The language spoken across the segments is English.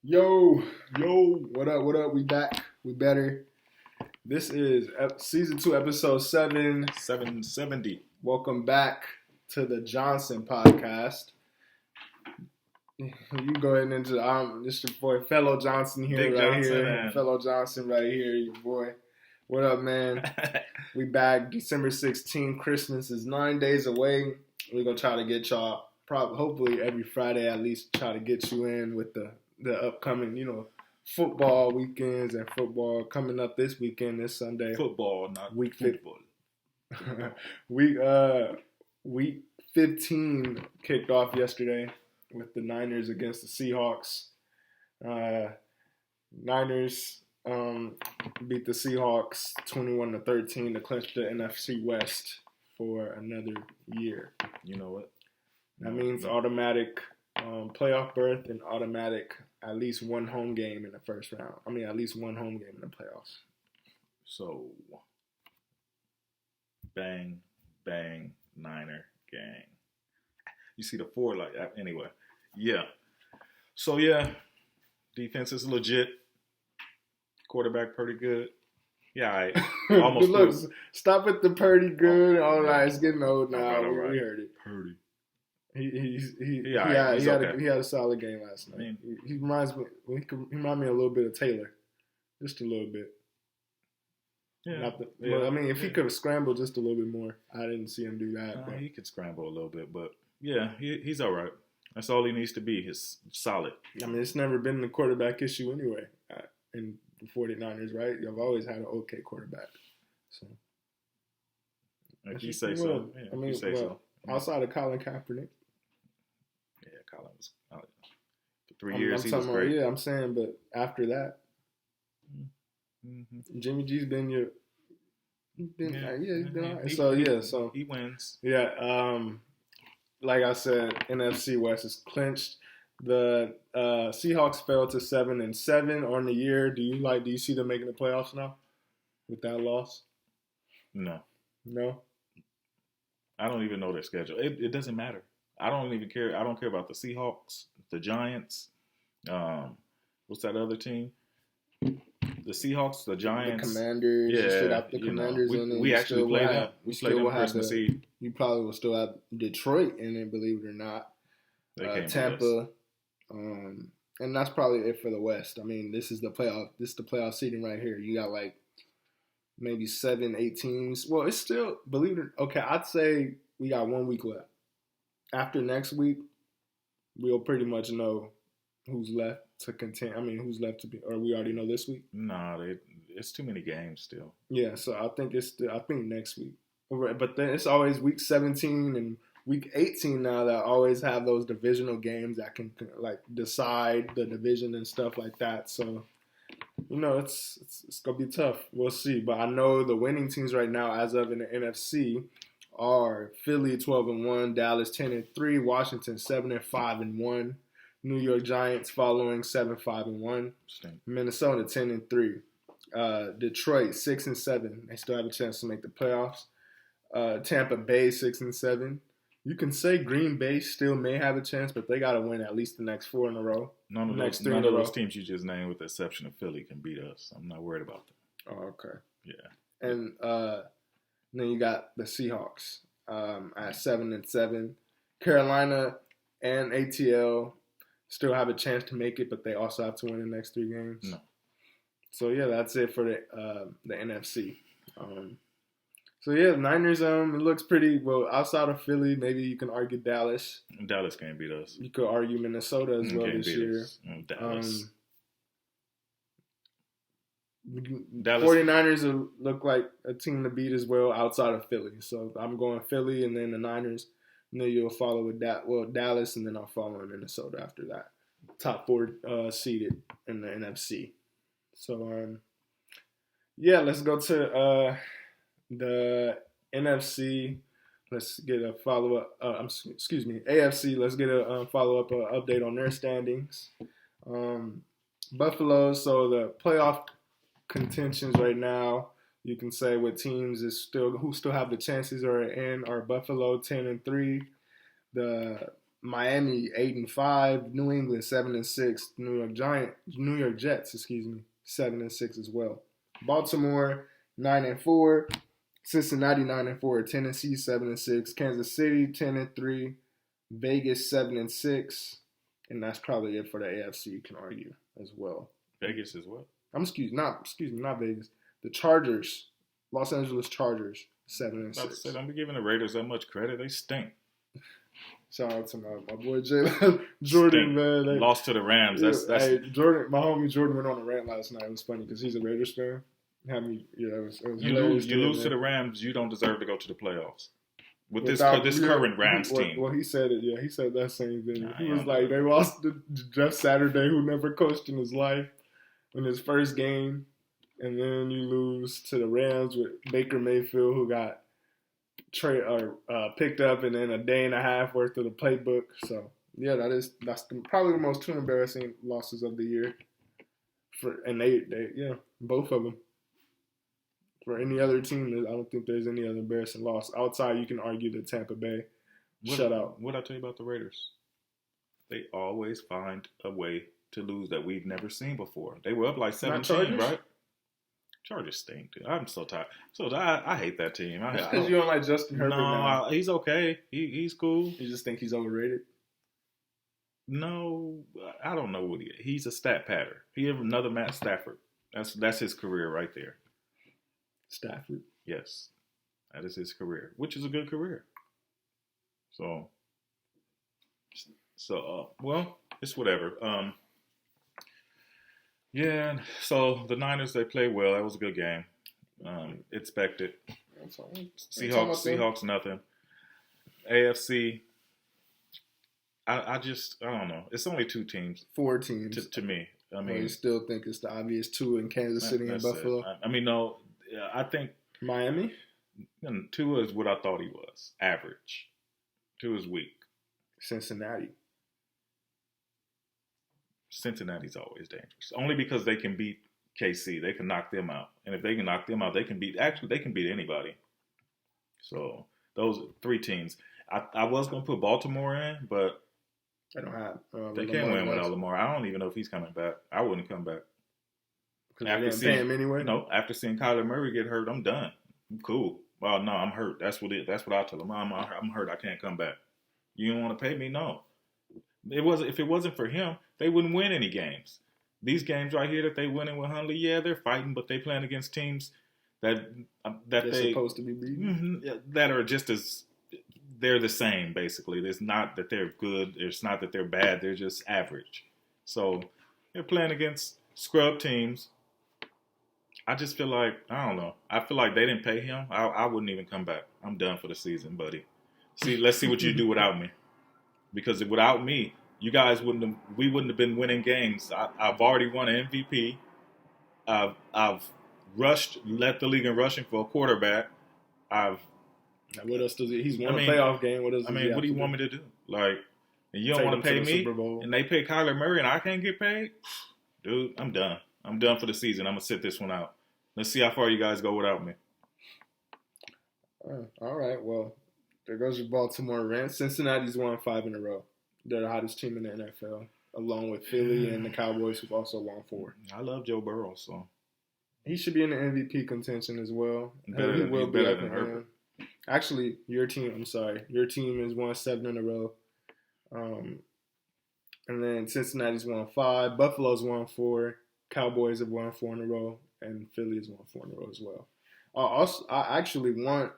Yo, what up, We back, we better. This is season 2, episode 7. 770. Welcome back to the Johnson podcast. You go ahead and into this your boy, fellow Johnson here, Big right Johnson here. and... Fellow Johnson right here, your boy. What up, man? We back, December 16th. Christmas is 9 days away. We're going to try to get y'all, hopefully every Friday at least, try to get you in with the upcoming, football weekends and football coming up this weekend, this Sunday. Football, not week football. Week 15 kicked off yesterday with the Niners against the Seahawks. Niners beat the Seahawks 21-13 to clinch the NFC West for another year. You know what? That means automatic playoff berth and automatic at least one home game in the first round. At least one home game in the playoffs. So, bang, bang, Niner gang. You see the four like that? Anyway, yeah. So, yeah, defense is legit. Quarterback pretty good. Yeah, I almost look, stop at the pretty good. All right, it's getting old now. Right. We heard it. Purdy. He had a solid game last night. He reminds me a little bit of Taylor, just a little bit. Yeah. If he could have scrambled just a little bit more, I didn't see him do that. He could scramble a little bit, but yeah, he's all right. That's all he needs to be. He's solid. It's never been the quarterback issue anyway in the 49ers, right? You've always had an okay quarterback. So, if you say so. Yeah, outside of Colin Kaepernick. Yeah, Colin was for 3 years. He was great. I'm saying, but after that, Jimmy G's been your. He's been all right. So he wins. Yeah, like I said, NFC West is clinched. The Seahawks fell to 7-7 on the year. Do you see them making the playoffs now with that loss? No. I don't even know their schedule. It doesn't matter. I don't even care. I don't care about the Seahawks, the Giants. What's that other team? The Seahawks, the Giants, the Commanders. Yeah, the Commanders. We actually play them. We play them Christmas Eve. You probably will still have Detroit in it, believe it or not. Tampa. And that's probably it for the West. This is the playoff. This is the playoff seeding right here. You got maybe 7-8 teams. Well, it's still, believe it. Okay, I'd say we got 1 week left. After next week, we'll pretty much know who's left to contend. Who's left to be, or we already know this week. No, it's too many games still. Yeah, so I think next week. But then it's always week 17 and week 18 now that always have those divisional games that can decide the division and stuff like that. So, it's going to be tough. We'll see. But I know the winning teams right now, as of in the NFC, are Philly 12-1, Dallas 10-3, Washington 7-5-1, New York Giants following 7-5-1, Minnesota 10-3, Detroit 6-7. They still have a chance to make the playoffs. Tampa Bay 6-7. You can say Green Bay still may have a chance, but they got to win at least the next 4 in a row. None of those teams you just named, with the exception of Philly, can beat us. I'm not worried about them. Oh, okay. Yeah. And then you got the Seahawks at 7-7. Carolina and ATL still have a chance to make it, but they also have to win the next 3 games. No. So yeah, that's it for the NFC. So yeah, the Niners. It looks pretty well outside of Philly. Maybe you can argue Dallas. Dallas can't beat us. You could argue Minnesota as well this year. Dallas. 49ers will look like a team to beat as well outside of Philly. So I'm going Philly and then the Niners. And then you'll follow with that. Well, Dallas, and then I'll follow Minnesota after that. Top 4 seeded in the NFC. So let's go to the NFC. Let's get a follow-up. AFC. Let's get a follow-up update on their standings. Buffalo. So the playoff contentions right now, you can say what teams who still have the chances are Buffalo 10-3, the Miami 8-5, New England 7-6, New York Jets, 7-6 as well. Baltimore 9-4, Cincinnati 9-4, Tennessee 7-6, Kansas City 10-3, Vegas 7-6, and that's probably it for the AFC. You can argue as well. Vegas is what? Not Vegas. The Chargers, Los Angeles Chargers 7-6. Don't be giving the Raiders that much credit. They stink. Shout out to my boy Jalen Jordan, man. They lost to the Rams. That's Jordan. My homie Jordan went on a rant last night. It was funny because he's a Raiders fan. It was you lose to the Rams, you don't deserve to go to the playoffs with this current Rams team. Well, he said it. Yeah, he said that same thing. He was like, they lost to Jeff Saturday, who never coached in his life, in his first game, and then you lose to the Rams with Baker Mayfield, who got picked up, and then a day and a half worth of the playbook. So yeah, that's probably the most two embarrassing losses of the year. Both of them. For any other team, I don't think there's any other embarrassing loss. Outside, you can argue the Tampa Bay shutout. What I tell you about the Raiders? They always find a way to lose that we've never seen before. They were up like 17, right? Chargers stink, dude. I'm so tired. I hate that team. Because you don't like Justin Herbert now. He's okay. He's cool. You just think he's overrated? No, I don't know what he's a stat patter. He is another Matt Stafford. That's his career right there. Stafford? Yes. That is his career, which is a good career. So well, it's whatever. Yeah, so the Niners, they played well. That was a good game. Expected. Seahawks, nothing. AFC, I don't know. It's only 2 teams. 4 teams. To me. I mean, you still think it's the obvious 2 in Kansas City and Buffalo? No. I think Miami? 2 is what I thought he was. Average. 2 is weak. Cincinnati's always dangerous. Only because they can beat KC. They can knock them out. And if they can knock them out, they can beat anybody. So those 3 teams. I was going to put Baltimore in, but they don't have. They can't win without Lamar. I don't even know if he's coming back. I wouldn't come back. Because they didn't pay him anyway? No, after seeing Kyler Murray get hurt, I'm done. I'm cool. Well, no, I'm hurt. That's what I tell him. I'm hurt. I can't come back. You don't want to pay me? No. If it wasn't for him, they wouldn't win any games. These games right here that they winning with Hundley, yeah, they're fighting, but they playing against teams that they're supposed to be beaten. That are just as they're the same basically. It's not that they're good. It's not that they're bad. They're just average. So they're playing against scrub teams. I just feel like I don't know. I feel like they didn't pay him. I wouldn't even come back. I'm done for the season, buddy. Let's see what you do without me. Because without me, we wouldn't have been winning games. I've already won an MVP. I've led the league in rushing for a quarterback. What else does he? He's won a playoff game. What else? What do you want me to do? Like, and you don't want to pay me, and they pay Kyler Murray, and I can't get paid? Dude, I'm done. I'm done for the season. I'm gonna sit this one out. Let's see how far you guys go without me. All right. Well, there goes your Baltimore rant. Cincinnati's won 5 in a row. They're the hottest team in the NFL, along with Philly and the Cowboys, who've also won 4. I love Joe Burrow, so he should be in the MVP contention as well. Better than Herbert. Actually, your team has won 7 in a row. And then Cincinnati's won 5. Buffalo's won 4. Cowboys have won 4 in a row. And Philly has won 4 in a row as well. I actually want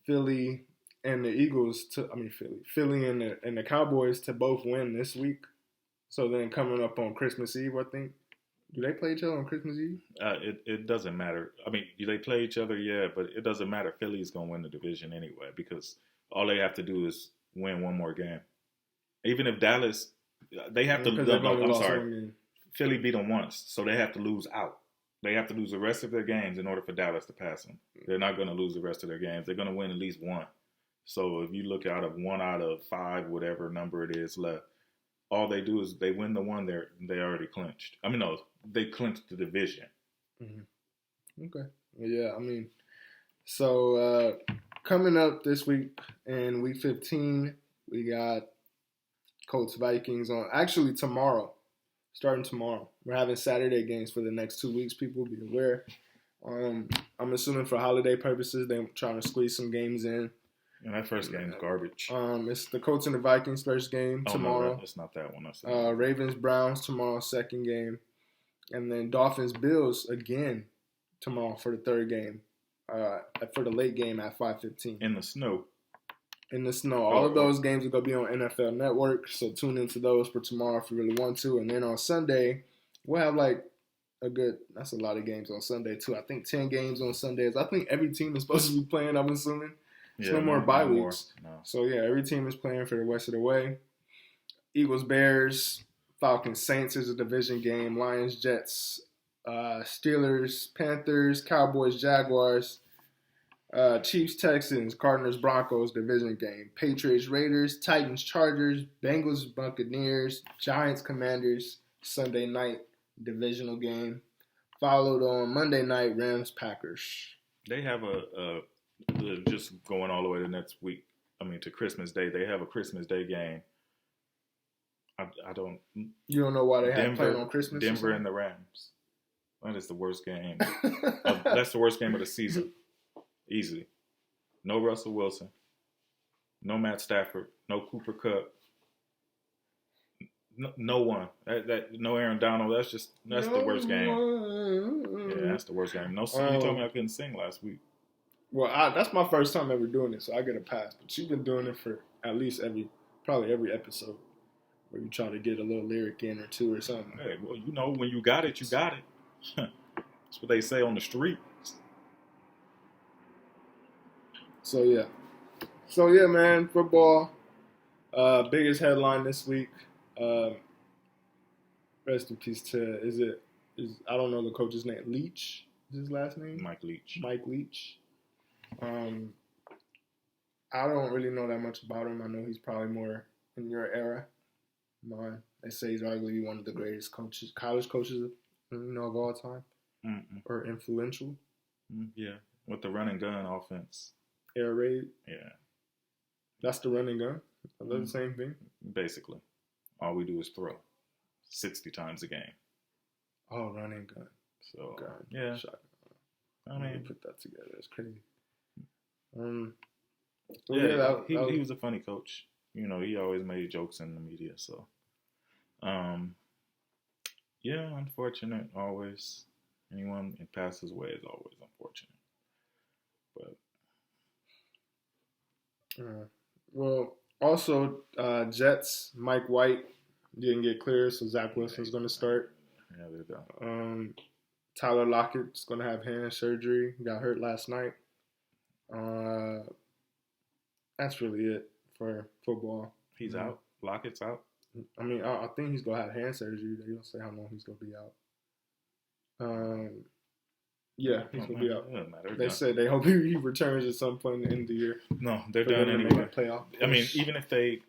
Philly and the Eagles Philly and the Cowboys to both win this week. So then coming up on Christmas Eve, I think. Do they play each other on Christmas Eve? It doesn't matter. They play each other, yeah, but it doesn't matter. Philly's going to win the division anyway because all they have to do is win one more game. Even if Dallas, they have to lose. I'm sorry. Philly beat them once, so they have to lose out. They have to lose the rest of their games in order for Dallas to pass them. They're not going to lose the rest of their games. They're going to win at least one. So if you look out of 1 out of 5, whatever number it is left, all they do is they win the one they already clinched. They clinched the division. Mm-hmm. Okay. Yeah, so coming up this week in Week 15, we got Colts Vikings on actually tomorrow. Starting tomorrow. We're having Saturday games for the next 2 weeks. People be aware. I'm assuming for holiday purposes, they're trying to squeeze some games in. And that first game is garbage. It's the Colts and the Vikings first game tomorrow. No, it's not that one. Ravens Browns tomorrow, second game, and then Dolphins Bills again tomorrow for the third game. For the late game at 5:15 in the snow. All of those games are gonna be on NFL Network, so tune into those for tomorrow if you really want to. And then on Sunday, we'll have like that's a lot of games on Sunday too. I think 10 games on Sundays. I think every team is supposed to be playing. I'm assuming. There's no more bye weeks. No. So, yeah, every team is playing for the rest of the way. Eagles, Bears, Falcons, Saints is a division game. Lions, Jets, Steelers, Panthers, Cowboys, Jaguars, Chiefs, Texans, Cardinals, Broncos, division game. Patriots, Raiders, Titans, Chargers, Bengals, Buccaneers, Giants, Commanders, Sunday night divisional game. Followed on Monday night, Rams, Packers. They have just going all the way to next week. I mean, to Christmas Day. They have a Christmas Day game. I don't. You don't know why they have playing on Christmas? Denver and the Rams. That is the worst game. That's the worst game of the season. Easily. No Russell Wilson. No Matt Stafford. No Cooper Kupp. No one. No Aaron Donald. That's the worst game. Yeah, that's the worst game. No, you told me I couldn't sing last week. Well, that's my first time ever doing it, so I get a pass. But you've been doing it for at least probably every episode, where you try to get a little lyric in or two or something. Hey, well, when you got it, you got it. That's what they say on the street. So yeah, man, football. Biggest headline this week. Rest in peace to I don't know the coach's name. Leach is his last name? Mike Leach. I don't really know that much about him. I know he's probably more in your era. Mine. They say he's arguably one of the greatest college coaches, of all time, or influential. Yeah, with the run and gun offense. Air raid. Yeah, that's the run and gun. Is that the same thing? Basically, all we do is throw 60 times a game. Oh, run and gun. So yeah, I mean, put that together. It's crazy. He was a funny coach. He always made jokes in the media. So, unfortunate. Always, anyone it passes away is always unfortunate. But also Jets. Mike White didn't get cleared, so Zach Wilson's going to start. Yeah, there you go. Tyler Lockett's going to have hand surgery. He got hurt last night. That's really it for football. He's out. Lockett's out. I mean, I think he's going to have hand surgery. They don't say how long he's going to be out. Yeah, he's going to be out. They said they hope he returns at some point in the end of the year. No, they're done anyway. I mean, even if they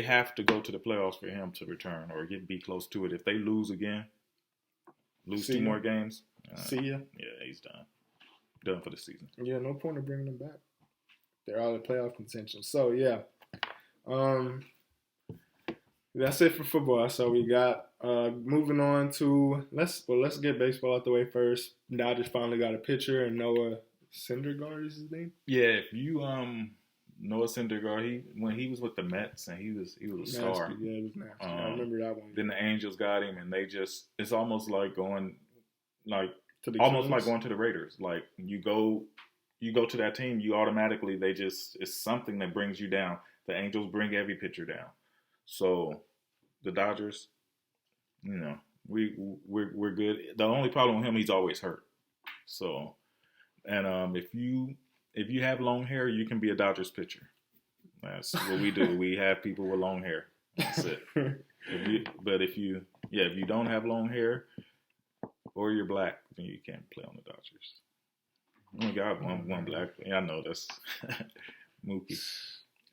have to go to the playoffs for him to return or be close to it. If they lose again, two more games. See ya. Yeah, he's done. Done for the season. Yeah, no point in bringing them back. They're out of playoff contention. So, yeah. That's it for football. That's all we got. Moving on to let's get baseball out the way first. Dodgers finally got a pitcher, and Noah Syndergaard is his name. Yeah, if you Noah Syndergaard, when he was with the Mets and he was a star. Yeah, it was nasty. I remember that one. Then the Angels got him, and it's almost like going to the almost Kings? like going to the Raiders. Like you go to that team, you automatically it's something that brings you down. The Angels bring every pitcher down. So the Dodgers, we're good. The only problem with him, he's always hurt. So, and if you have long hair, you can be a Dodgers pitcher. That's what we do. We have people with long hair. That's it. If you don't have long hair or you're black, then you can't play on the Dodgers. We got one black. Yeah, I know that's Mookie.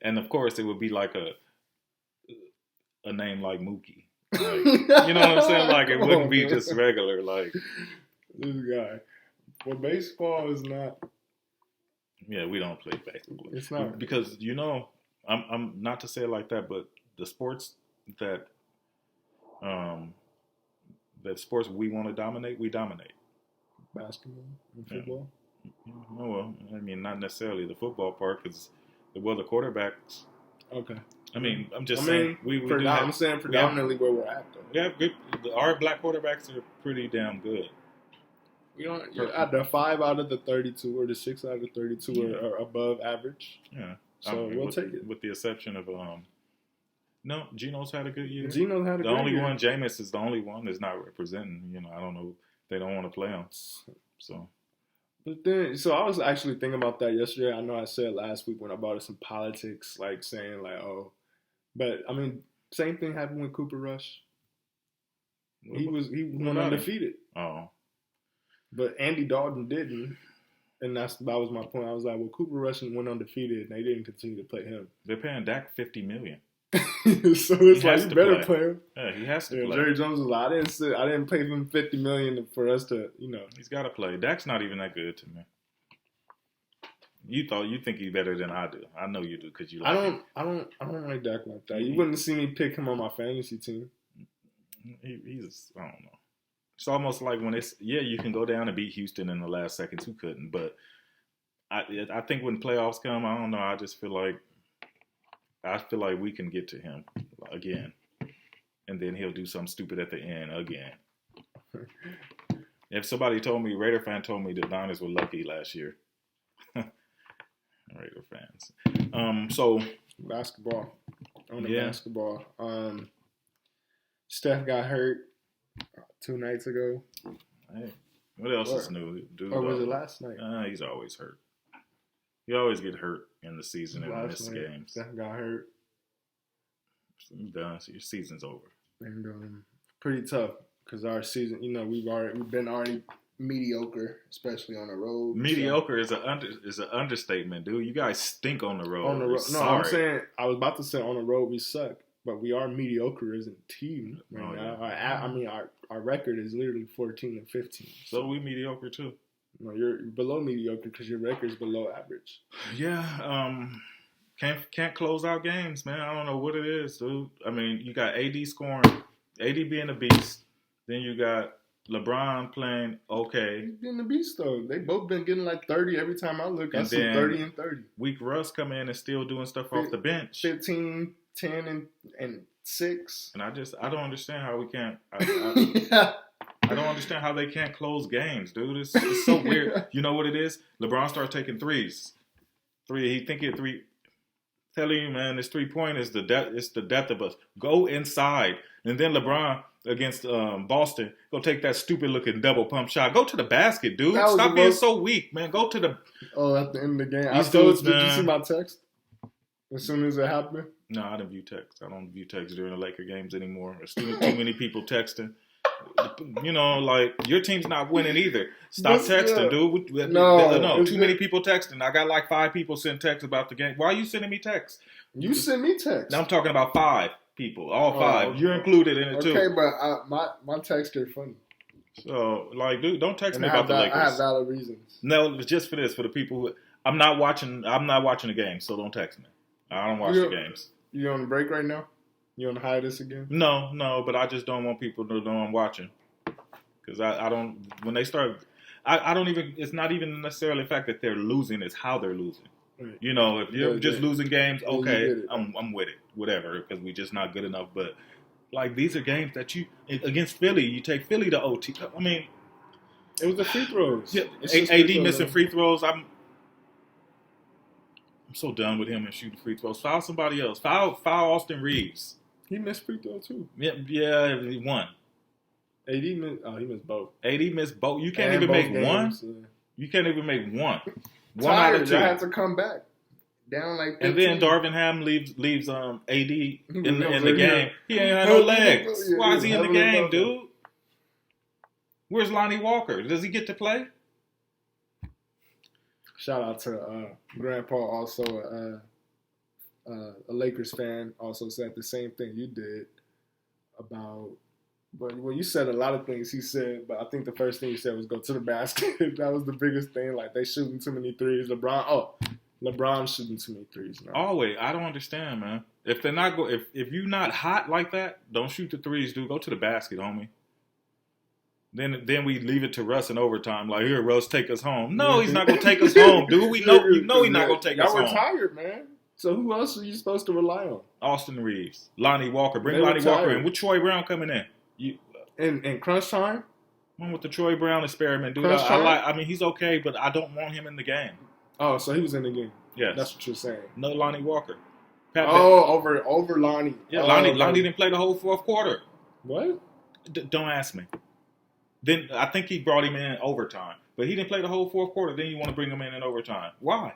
And of course, it would be like a name like Mookie. Like, you know what I'm saying? Like it wouldn't be just regular. Like this guy. Well, baseball is not. Yeah, we don't play baseball. It's not because I'm not to say it like that, but the sports that that sports we want to dominate, we dominate. Basketball and football. Yeah. Well, I mean, not necessarily the football part, because the quarterbacks. Okay. I mean, I'm just saying. I'm saying predominantly where we're at, though. We have good. Our black quarterbacks are pretty damn good. We don't. The 5 out of the 32 or the 6 out of the 32 are above average. Yeah. So we'll take it. With the exception of no, Geno's had a good year. Geno's had a good year. The only one, Jameis is the only one that's not representing. I don't know. They don't want to play him. So. But then, so I was actually thinking about that yesterday. I know I said last week when I brought up some politics, like saying like, oh, but I mean, same thing happened with Cooper Rush. He went undefeated. Oh. But Andy Dalton didn't. And that was my point. I was like, well, Cooper Rush went undefeated, and they didn't continue to play him. They're paying Dak $50 million. So it's like, you better play him. Yeah, he has to play. Jerry Jones was like, I didn't pay him $50 million for us to, He's got to play. Dak's not even that good to me. You think he's better than I do. I know you do because you like him. I don't like Dak like that. You wouldn't see me pick him on my fantasy team. He's, I don't know. It's almost like when you can go down and beat Houston in the last seconds. Who couldn't? But I think when playoffs come, I don't know. I just feel like we can get to him again, and then he'll do something stupid at the end again. If somebody Raider fan told me the Niners were lucky last year. Raider fans. So basketball. Basketball. Steph got hurt 2 nights ago. Hey, what else is new? Or was it last night? He's always hurt. You always get hurt in the season and miss games. Steph got hurt. You're done. So your season's over. And pretty tough because our season, we've been mediocre, especially on the road. Mediocre is an understatement, dude. You guys stink on the road. No, I'm saying I was about to say on the road we suck, but we are mediocre as a team right now. Yeah. Our record is literally 14-15. So we mediocre too. No, you're below mediocre because your record's below average. Yeah, can't close out games, man. I don't know what it is, dude. I mean, you got AD scoring, AD being a beast. Then you got LeBron playing okay. He's being a beast though. They both been getting like 30 every time I look. I see 30 and 30. Weak Russ come in and still doing stuff off the bench. 15, 10, and 6. And I don't understand how we can't. I don't understand how they can't close games, dude. It's so weird. You know what it is? LeBron started taking threes. He think it three. Telling you, man, this 3-point is the death of us. Go inside, and then LeBron against Boston, go take that stupid looking double pump shot. Go to the basket, dude. Stop being so weak, man. Go to the. Oh, at the end of the game, did you see my text? As soon as it happened. No, I didn't view text. I don't view text during the Laker games anymore. There's too many people texting. Like your team's not winning either. Stop texting, dude. No, too many people texting. I got like 5 people send texts about the game. Why are you sending me texts? You send me texts. Now I'm talking about 5 people, all 5. Okay. You're included in it too. Okay, but my texts are funny. So, like, dude, don't text me about the Lakers. I have valid reasons. No, just for this, for the people who I'm not watching the game, so don't text me. I don't watch the games. You on break right now? You on hiatus again? No, but I just don't want people to know I'm watching. Because I don't, when they start, I don't even, it's not even necessarily the fact that they're losing, it's how they're losing. Right. If you're just losing games, okay, I'm with it, whatever, because we're just not good enough. But, like, these are games that against Philly, you take Philly to OT. I mean, it was the free throws. Yeah, AD missing free throws. I'm so done with him and shooting free throws. Foul somebody else. Foul Austin Reeves. He missed free throw too. Yeah, he won. AD missed. Oh, he missed both. AD missed both. You can't even make one. Yeah. You can't even make one. One out of 2. I had to come back down like 15. And then Darvin Ham leaves AD in the game. He ain't had no legs. Why is he in the game, dude? Where's Lonnie Walker? Does he get to play? Shout out to Grandpa, also a Lakers fan, also said the same thing you did about. But you said a lot of things he said, but I think the first thing he said was go to the basket. That was the biggest thing. Like, they shooting too many threes. LeBron shooting too many threes now. Always. I don't understand, man. If they're not if you're not hot like that, don't shoot the threes, dude. Go to the basket, homie. Then we leave it to Russ in overtime. Like, here, Russ, take us home. No, he's not gonna take us home, dude. He's not gonna take us home. Y'all retired, man. So who else are you supposed to rely on? Austin Reeves, Lonnie Walker. Bring Lonnie Walker in. With Troy Brown coming in. In crunch time? One with the Troy Brown experiment, dude. I mean, he's okay, but I don't want him in the game. Oh, so he was in the game. Yes. That's what you're saying. No Lonnie Walker. Over Lonnie. Yeah, Lonnie didn't play the whole fourth quarter. What? Don't ask me. Then I think he brought him in overtime, but he didn't play the whole fourth quarter. Then you want to bring him in overtime? Why?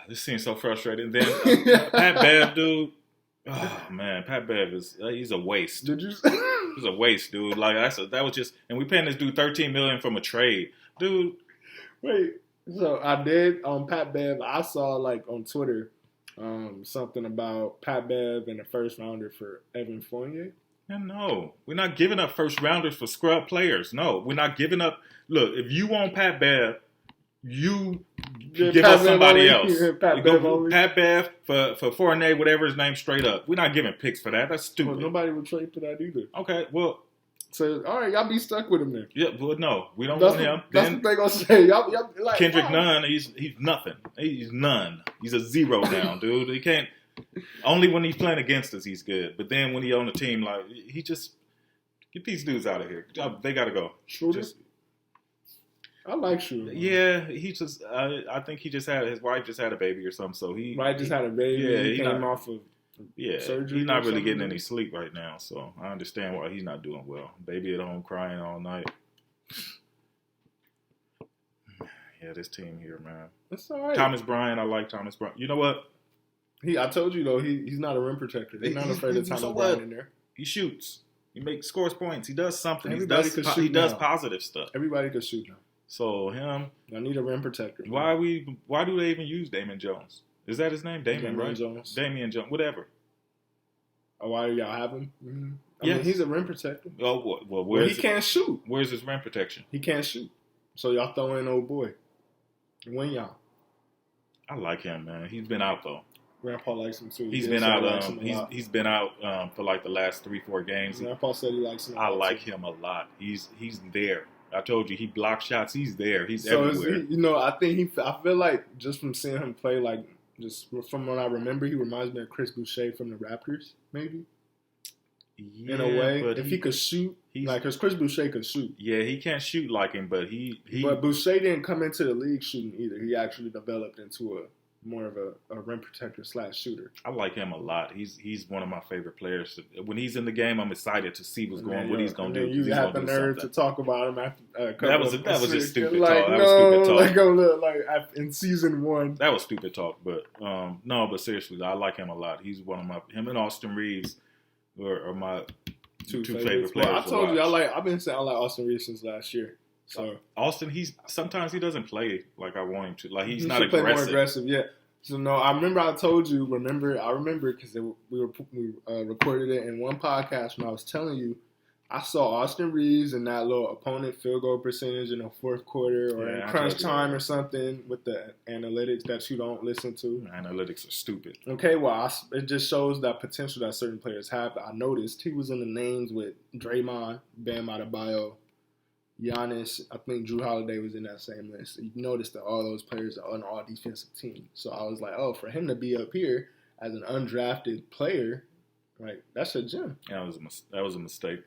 This seems so frustrating. Then Pat Bev, dude. Oh man, Pat Bev he's a waste. Did you? He's a waste, dude. Like that was just, and we paying this dude $13 million from a trade, dude. Wait, so I did on Pat Bev. I saw like on Twitter something about Pat Bev and the first rounder for Evan Fournier. And no, we're not giving up first rounders for scrub players. No, we're not giving up. Look, if you want Pat Bev, you give us somebody else. Pat Bev for Fournier, whatever his name, straight up. We're not giving picks for that. That's stupid. Well, nobody would trade for that either. Okay, well. So, all right, y'all be stuck with him then. Yeah, well, no, we don't want him. That's what they gonna say. Y'all like, Kendrick Nunn, he's nothing. He's none. He's a zero now, dude. He can't. Only when he's playing against us, he's good. But then when he's on the team, like he just get these dudes out of here. They gotta go. Schroeder? I like Schroeder. Yeah, he just. I think his wife just had a baby or something. So wife just had a baby. Yeah, he came off of. Yeah, surgery. He's not really getting any sleep right now, so I understand why he's not doing well. Baby at home crying all night. Yeah, this team here, man. That's all right. Thomas Bryant, I like Thomas Bryant. You know what? I told you though, he's not a rim protector. They're not afraid of Thomas Bryant in there. He shoots. He scores points. He does something. He does positive stuff. Everybody can shoot now. So him. I need a rim protector. Why do they even use Damian Jones? Is that his name? Damian, right? Jones. Damian Jones. Whatever. Oh, why do y'all have him? Mm-hmm. I mean, he's a rim protector. Oh, well, he can't shoot. Where's his rim protection? He can't shoot. So y'all throw in old boy. When y'all? I like him, man. He's been out though. Grandpa likes him too. He's been out. He's been out for like the last 3-4 games. Grandpa said he likes him. I like him a lot. He's there. I told you he blocks shots. He's there. He's everywhere. I feel like just from seeing him play, like just from what I remember, he reminds me of Chris Boucher from the Raptors, maybe. Yeah, in a way, but if he could shoot, because Chris Boucher could shoot. Yeah, he can't shoot like him, but But Boucher didn't come into the league shooting either. He actually developed into more of a rim protector / shooter. I like him a lot. He's one of my favorite players. When he's in the game, I'm excited to see what he's going to do. You have the nerve to talk about him after that was just stupid talk. That was stupid talk. In season 1. That was stupid talk, but no, but seriously, I like him a lot. He's one of him and Austin Reeves are my two favorite players. Well, I told you I've been saying I like Austin Reeves since last year. So Austin, sometimes he doesn't play like I want him to. Like he's not aggressive. Play more aggressive, yeah. So no, I remember I told you. I remember because we recorded it in one podcast when I was telling you I saw Austin Reeves in that little opponent field goal percentage in the fourth quarter or in crunch time or something with the analytics that you don't listen to. Analytics are stupid. Okay, well, it just shows that potential that certain players have. I noticed he was in the names with Draymond, Bam Adebayo, Giannis. I think Drew Holiday was in that same list. So you notice that all those players are on all defensive teams. So I was like, for him to be up here as an undrafted player, like that's a gem. That was a mistake.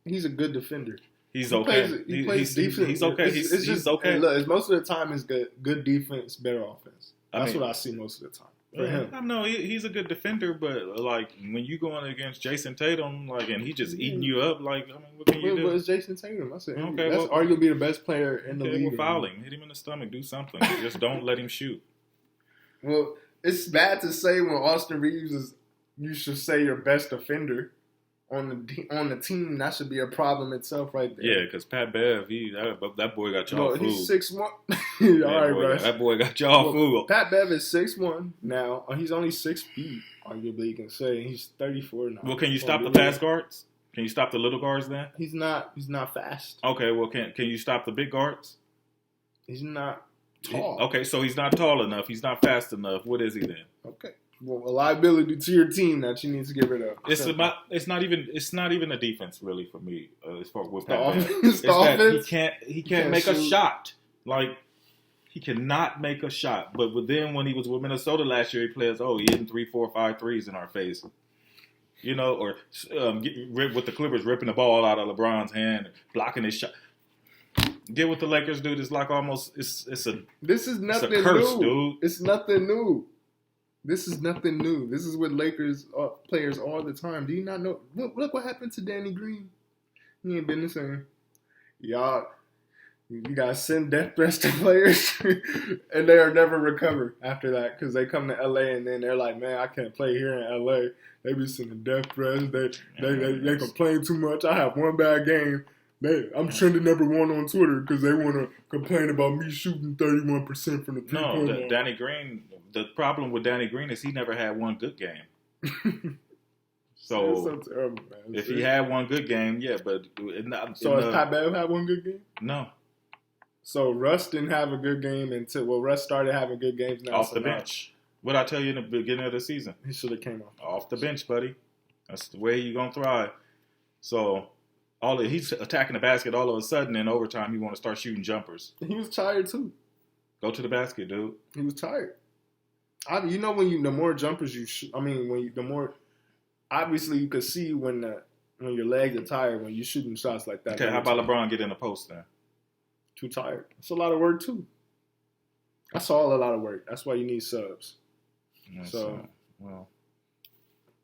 He's a good defender. He okay. He plays defense. He's okay. He's okay. Look, most of the time it's good defense, better offense. That's what I see most of the time. For him. I know he's a good defender, but like when you going against Jason Tatum, and he just eating you up, what can you do? What is Jason Tatum? I said, that's arguably the best player in the league. Well, foul him, hit him in the stomach, do something. Just don't let him shoot. Well, it's bad to say when Austin Reeves is. You should say your best defender on the team. That should be a problem itself, right there. Yeah, because Pat Bev, that boy got y'all fooled. He's 6'1". All right, bro. That boy got y'all fooled. Pat Bev is 6'1" now. He's only 6 feet. Arguably, you can say he's 34 now. Well, can you stop the fast guards? Can you stop the little guards then? He's not fast. Okay, well, can you stop the big guards? He's not. Tall. Okay, so he's not tall enough. He's not fast enough. What is he then? Okay. Well, a liability to your team that you need to get rid of. It's not even a defense really for me. As far with The Pat offense. that he can't make a shot. Like he cannot make a shot. But then when he was with Minnesota last year, he plays. He hitting 3, 4, 5 threes in our face. Or with the Clippers ripping the ball out of LeBron's hand, curse, his shot. Get what the Lakers do. It's like almost it's a. This is nothing curse, new, dude. It's nothing new. This is nothing new. This is what Lakers players all the time. Do you not know? Look what happened to Danny Green. He ain't been the same. Y'all, you guys send death threats to players, and they are never recovered after that because they come to LA and then they're like, man, I can't play here in LA. They be sending death threats. They complain too much. I have one bad game. I'm trending number 1 on Twitter because they want to complain about me shooting 31% from the three-point line. Danny Green. The problem with Danny Green is he never had one good game. So terrible, man. If he had one good game, yeah, but has Pat Bev had one good game? No. So Russ didn't have a good game until Russ started having good games now. Off the bench. What I tell you in the beginning of the season? He should have came off the bench, buddy. That's the way you're gonna thrive. So he's attacking the basket all of a sudden in overtime. He want to start shooting jumpers. He was tired too. Go to the basket, dude. He was tired. The more jumpers you shoot, the more obviously you could see when your legs are tired when you're shooting shots like that. Okay, how about LeBron get in the post then? Too tired. That's a lot of work too. That's all a lot of work. That's why you need subs. Well,